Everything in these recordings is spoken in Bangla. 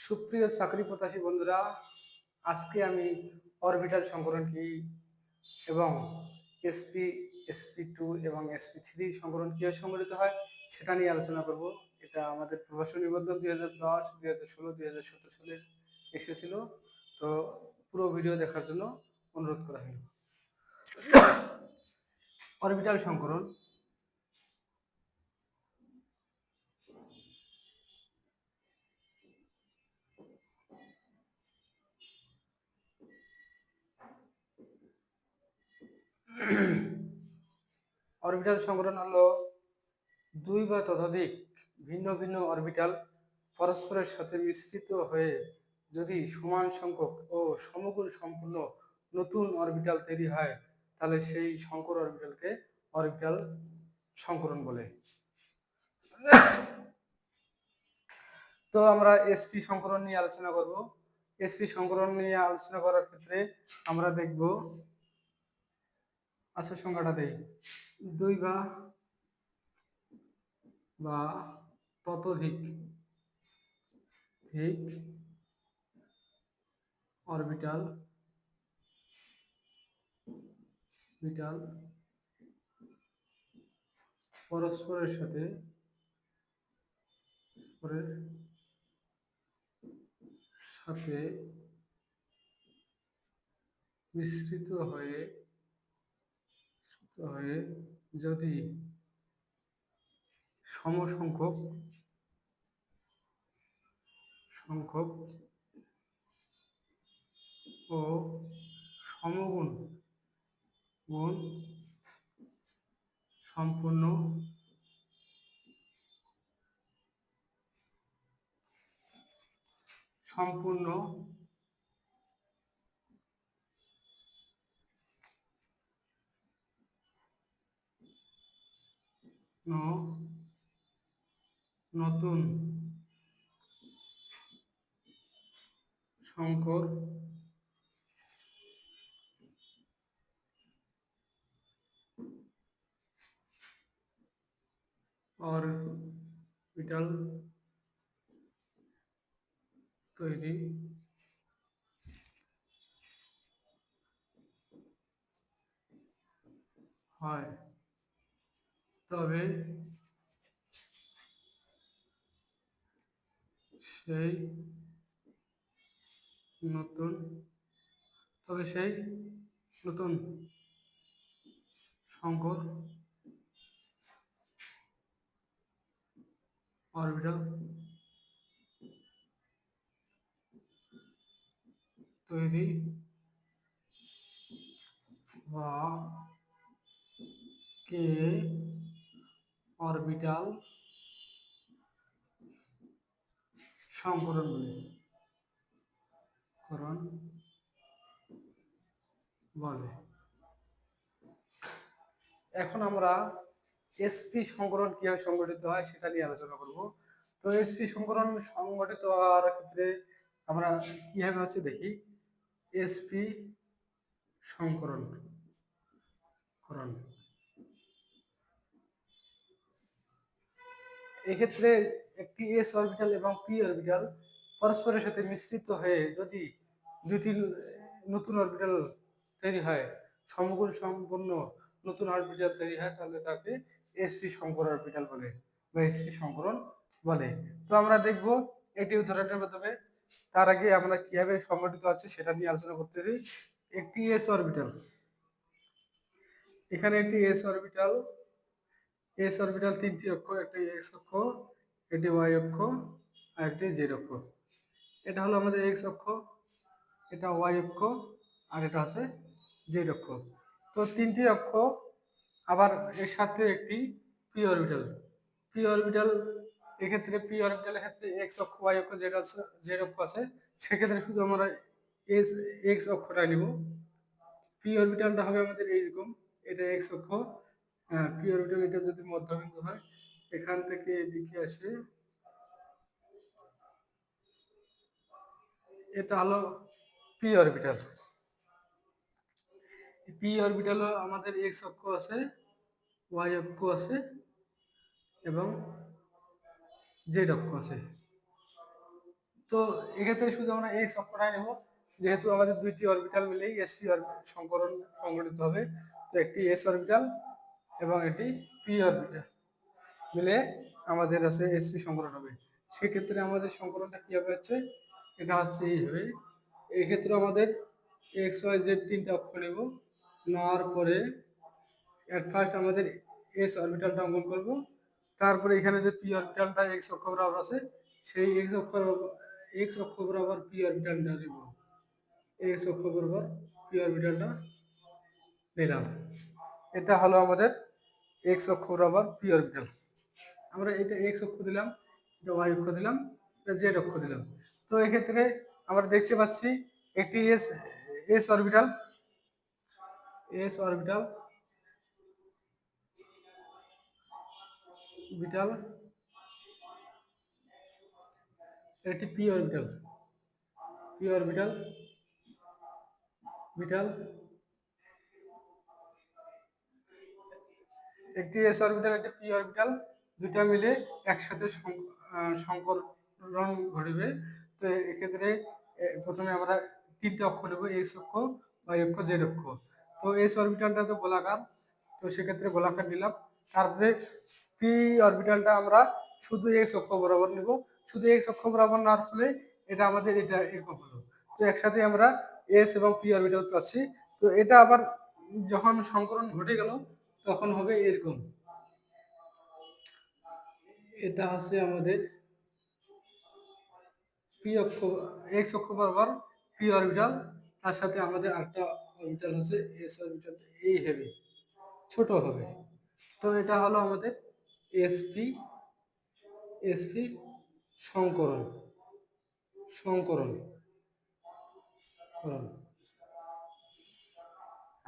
সুপ্রিয় চাকরি প্রত্যাশী বন্ধুরা, আজকে আমি অরবিটাল সংকরণ কি এবং এসপি SP2 এবং SP3 সংকরণ কিভাবে সংগঠিত হয় সেটা নিয়ে আলোচনা করব। এটা আমাদের প্রভাষক নিবন্ধন 2010, 2016, 2017 সালের এসেছিল। তো পুরো ভিডিও দেখার জন্য অনুরোধ করা হলো। অরবিটাল সংকরণ অরবিটাল সংকরণ হলো দুই বা ততোধিক ভিন্ন ভিন্ন অরবিটাল পরস্পরের সাথে মিশ্রিত হয়ে যদি সমান সংখ্যক ও সমগুণ সম্পূর্ণ নতুন অরবিটাল তৈরি হয়, তাহলে সেই সংকর অরবিটালকে অরবিটাল সংকরণ বলে। তো আমরা SP সংকরণ নিয়ে আলোচনা করব। SP সংকরণ নিয়ে আলোচনা করার ক্ষেত্রে আমরা দেখব, আচ্ছা সংখ্যাটা দেই, দুই বা ততোধিক অরবিটাল পরস্পরের সাথে মিশ্রিত হয়ে যদি সমসংখ্যক ও সমগুণ সম্পূর্ণ নতুন সংকর অরবিটাল তৈরি হয়, তবে সেই নতুন সংকর অরবিটাল তৈরি কে অরবিটাল সংকরণ বলে। এখন আমরা SP সংকরণ কিভাবে সংগঠিত হয় সেটা নিয়ে আলোচনা করব। তো SP সংকরণ সংগঠিত হওয়ার ক্ষেত্রে আমরা কিভাবে দেখি। SP সংকরণ এক্ষেত্রে একটি S অরবিটাল এবং P অরবিটাল পরস্পরের সাথে মিশ্রিত হয়ে যদি দুটি নতুন অরবিটাল তৈরি হয়, সমগুণ সম্পন্ন নতুন অরবিটাল তৈরি হয়, তাহলে তাকে SP সংকর অরবিটাল বলে বা SP সংকরণ বলে। তো আমরা দেখব এটি উদাহরণের মাধ্যমে। তার আগে আমরা কিভাবে সংগঠিত হচ্ছে সেটা নিয়ে আলোচনা করতেছি। একটি S অরবিটাল, এখানে একটি S অরবিটাল তিনটি অক্ষ, একটি X অক্ষ, একটি Y অক্ষ আর একটি Z অক্ষ। এটা হলো আমাদের X অক্ষ, এটা Y অক্ষ আর এটা হচ্ছে Z অক্ষ। তো তিনটি অক্ষ, আবার এর সাথে একটি P অরবিটাল। এক্ষেত্রে P অরবিটালের ক্ষেত্রে X অক্ষ, Y অক্ষ, Z অক্ষ আছে। সেক্ষেত্রে শুধু আমরা X অক্ষটা নিব। P অরবিটালটা হবে আমাদের এইরকম, এটা X অক্ষ। P অরবিটাল এটা যদি মধ্যবিন্দু হয়, এখান থেকে এদিকে আসে, এটা হলো P অরবিটাল। P অরবিটাল আমাদের X অক্ষ আছে, Y অক্ষ আছে এবং Z অক্ষ আছে। তো এক্ষেত্রে শুধু আমরা এক্স অক্ষটাই নেব, যেহেতু আমাদের দুইটি অরবিটাল মিলেই এসপি সংকরণ সংঘটিত হবে। তো একটি এস অরবিটাল এবং একটি পি অরবিটাল মিলে আমাদের আছে এসপি সংকরণ হবে। সেক্ষেত্রে আমাদের সংকরণটা কি হবে হচ্ছে, এটা হচ্ছে এই হবে। এই ক্ষেত্রে আমাদের এক্স ওয়াই জেড তিনটা অক্ষ নেব, নেওয়ার পরে এট ফার্স্ট আমাদের এস অরবিটালটা অঙ্কন করব। তারপরে এখানে যে পি অরবিটালটা এক্স অক্ষ বরাবর আছে, সেই এক্স অক্ষ বরাবর পি অরবিটালটা নেব। এক্স অক্ষ বরাবর পি অরবিটালটা নিলাম। এটা হলো আমাদের এক্স অক্ষ বরাবর পি অরবিটাল। আমরা এটা এক্স অক্ষ দিলাম, এটা ওয়াই অক্ষ দিলাম, এটা জেড অক্ষ দিলাম। তো এক্ষেত্রে আমরা দেখতে পাচ্ছি একটি S S orbital S orbital বিটাল একটি পি অরবিটাল অরবিটাল বিটাল একটি এস অরবিটাল একটি পি অরবিটাল দুটা মিলে একসাথে সংকরণ ঘটবে। তো এক্ষেত্রে প্রথমে আমরা তিনটে অক্ষ নেব, এক্স অক্ষ, ওয়াই অক্ষ, জেড অক্ষ। তো এস অরবিটালটা তো গোলাকার, তো সেক্ষেত্রে গোলাকার নিলাম। তারপরে পি অরবিটালটা আমরা শুধু এক্স অক্ষ বরাবর নেব। শুধু এক্স অক্ষ বরাবর নেওয়ার ফলে এটা আমাদের এটা এরকম হলো। তো একসাথে আমরা এস এবং পি অরবিটাল পাচ্ছি। তো এটা আবার যখন সংকরণ ঘটে গেল তখন হবে এরকম। এটা হচ্ছে আমাদের পি অক্ষ, এক্স অক্ষ বরাবর পি অরবিটাল, তার সাথে আমাদের আরেকটা অরবিটাল হচ্ছে এস অরবিটাল, এই হবে ছোট হবে। তো এটা হলো আমাদের এসপি এসপি সংকরণ সংকরণ করণ।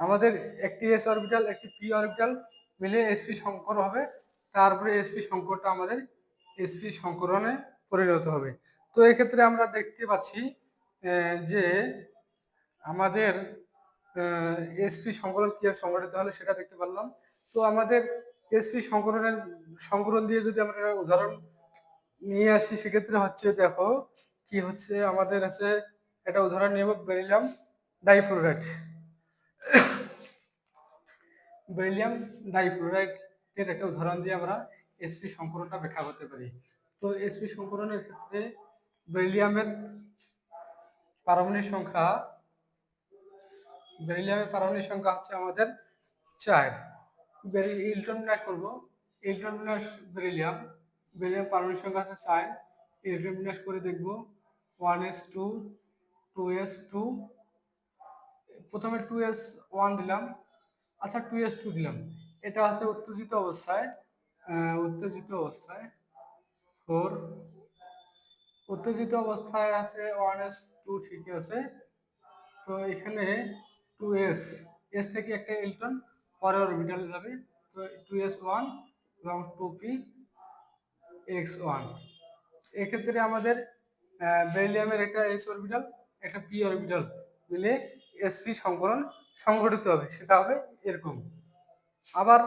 আমাদের একটি এস অরবিটাল একটি পি অরবিটাল মিলে এসপি সংকর হবে। তারপরে এসপি সংকরটা আমাদের এসপি সংকরণে পরিণত হবে। তো এক্ষেত্রে আমরা দেখতে পাচ্ছি যে আমাদের এসপি সংকরণ কিভাবে সংগঠিত হলে সেটা দেখতে পারলাম। তো আমাদের এসপি সংকরণ দিয়ে যদি আমরা উদাহরণ নিয়ে আসি, সেক্ষেত্রে হচ্ছে দেখো কি হচ্ছে, আমাদের আছে একটা উদাহরণ নিব, বেরিলিয়াম ডাইফ্লোরাইড। বেরিলিয়াম ডাইফ্লোরাইড এর একটা উদাহরণ দিয়ে আমরা এসপি সংকরণটা ব্যাখ্যা করতে পারি। তো এসপি সংকরণের ক্ষেত্রে বেরিলিয়ামের পারমাণবিক সংখ্যা হচ্ছে আমাদের 4। ইলেকট্রন বিন্যাস করবো, ইলেকট্রন বিন্যাস বেরিলিয়াম পারমাণবিক সংখ্যা আছে 4। ইলেকট্রন বিন্যাস করে দেখবো 1s2 2s2, প্রথমে 2s1 দিলাম, আচ্ছা 2s2 দিলাম। এটা আছে উত্তেজিত অবস্থায়, উত্তেজিত অবস্থায় 4, উত্তেজিত অবস্থায় আছে 1s2, ঠিক আছে। তো এখানে 2s এস থেকে একটা ইলেকট্রন পরের অরবিটালে যাবে। তো 2s1 এবং 2px1। এক্ষেত্রে আমাদের বেরিলিয়ামের একটা এস অরবিটাল একটা পি অরবিটাল মিলে এসপি সংকরণ সংঘটিত হবে, সেটা হবে এরকম। আবার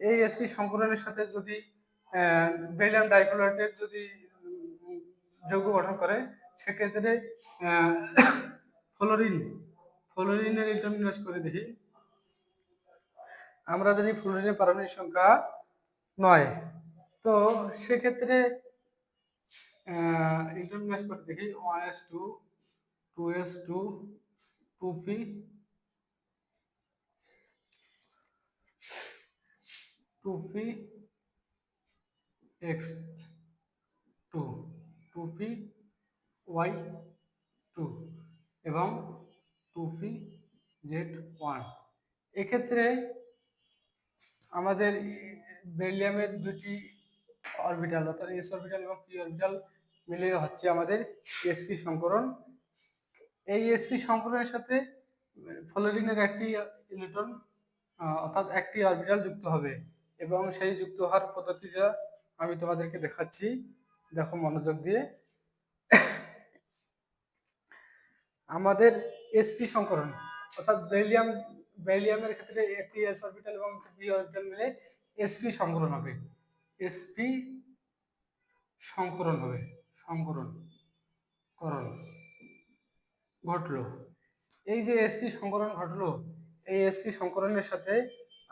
এই এসপি সংকরণের সাথে যদি বেরিলিয়াম ডাইফ্লোরাইডের যদি যৌগ গঠন করে, সেক্ষেত্রে ফ্লোরিনের ইলেকট্রন বিন্যাস করে দেখি। আমরা যদি ফ্লোরিনের পারমাণবিক সংখ্যা 9, তো সেক্ষেত্রে ইলেকট্রন বিন্যাস করে দেখি 1s2 2s2 2p 2px2 2py2 এবং 2pz1। এক্ষেত্রে আমাদের বেরিলিয়ামের দুটি অরবিটাল অর্থাৎ এস অরবিটাল এবং পি অরবিটাল মিলে হচ্ছে আমাদের এসপি সংকরণ। এই এসপি সংকরণের সাথে ফ্লোরিনের একটি ইলেকট্রন অর্থাৎ একটি অরবিটাল যুক্ত হবে, এবং সেই যুক্ত হওয়ার পদ্ধতিটা আমি তোমাদেরকে দেখাচ্ছি, দেখো মনোযোগ দিয়ে। আমাদের এসপি সংকরণ অর্থাৎ বেরিলিয়ামের ক্ষেত্রে একটি এস অরবিটাল এবং পি অরবিটাল মিলে এসপি সংকরণ হবে। এসপি সংকরণ হবে, সংকরণ করণ ঘটলো। এই যে এসপি সংকরণ ঘটলো, এই এসপি সংকরণের সাথে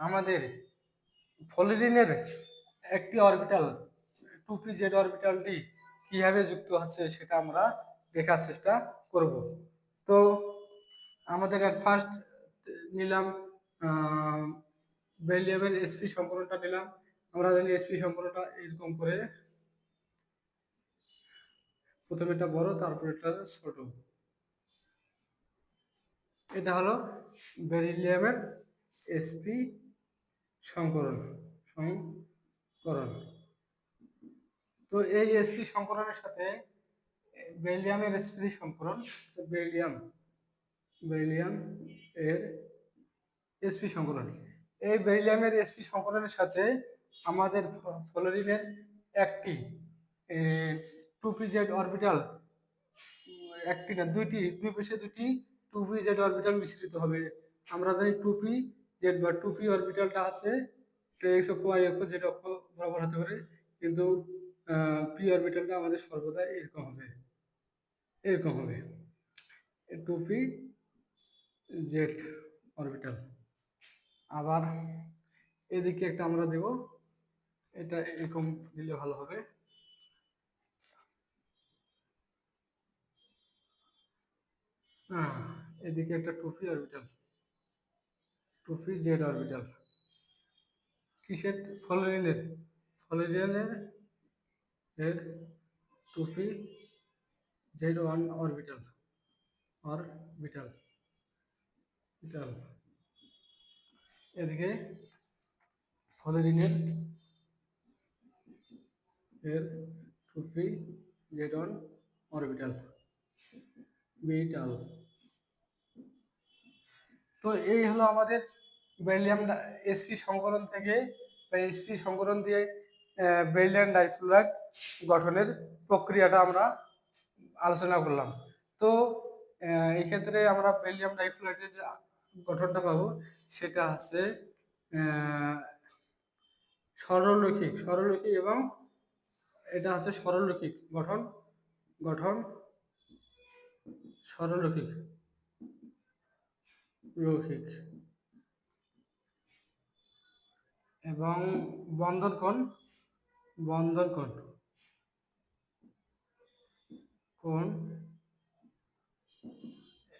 আমাদের ফ্লোরিনের একটি অরবিটাল 2p-z অরবিটালটি কিভাবে যুক্ত হচ্ছে সেটা আমরা দেখার চেষ্টা করব। তো আমাদের এট ফার্স্ট নিলাম বেরিলিয়ামের এসপি সংকরণটা নিলাম। আমরা জানি এসপি সংকরণটা এরকম করে, প্রথমে এটা বড়, তারপর এটা ছোট। এটা হলো বেরিলিয়ামের এসপি সংকরণ সংকরণ। তো এই এসপি সংকরণের সাথে বেরিলিয়ামের এসপি সংকরণ, বেরিলিয়াম বেরিলিয়াম এর এসপি সংকরণ, এই বেরিলিয়ামের এসপি সংকরণের সাথে আমাদের ফ্লোরিনের একটি 2p-z অরবিটাল, একটি না দুইটি, দুই পাশে দুটি 2p-z অরবিটাল মিশ্রিত হবে। আমরা জানি 2p-z বা 2p অরবিটালটা আছে x অক্ষ y অক্ষ z অক্ষ বরাবর হতে পারে, কিন্তু p অরবিটালটা আমাদের সর্বদা এরকম হবে, এরকম হবে 2p-z অরবিটাল। আবার এদিকে একটা আমরা দেব, এটা এরকম দিলে ভালো হবে। এদিকে একটা 2p অরবিটাল, 2p-z অরবিটাল কিসের, ফ্লোরিনের, ফ্লোরিনের এর 2p-z1 অরবিটাল, অরবিটাল বিটাল। এদিকে ফ্লোরিনের এর 2p-z1 অরবিটাল বিটাল। তো এই হলো আমাদের বেরিলিয়াম এসপি সংকরণ থেকে বা এসপি সংকরণ দিয়ে বেরিলিয়াম ডাইফ্লুরাইড গঠনের প্রক্রিয়াটা আমরা আলোচনা করলাম। তো এই ক্ষেত্রে আমরা বেরিলিয়াম ডাইফ্লুরাইডের যে গঠনটা পাবো সেটা হচ্ছে সরলরৈখিক, সরলরৈখিক, এবং এটা হচ্ছে সরলরৈখিক গঠন, গঠন সরলরৈখিক, রৈখিক, এবং বন্ধন কোণ, বন্ধন কোণ, কোণ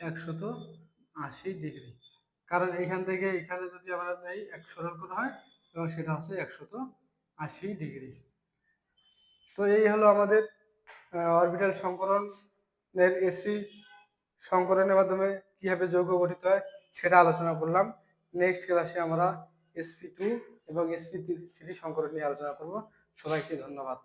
180 ডিগ্রি। কারণ এখান থেকে এখানে যদি আমরা নেই এক সরল কোণ হয়, এবং সেটা হচ্ছে 180 ডিগ্রি। তো এই হলো আমাদের অরবিটাল সংকরণের এসপি সংকরণের মাধ্যমে কিভাবে যৌগ গঠিত হয় সেটা আলোচনা করলাম। নেক্সট ক্লাসে আমরা sp2 এবং sp3 সংকরণ নিয়ে আলোচনা করব। সবাইকে ধন্যবাদ।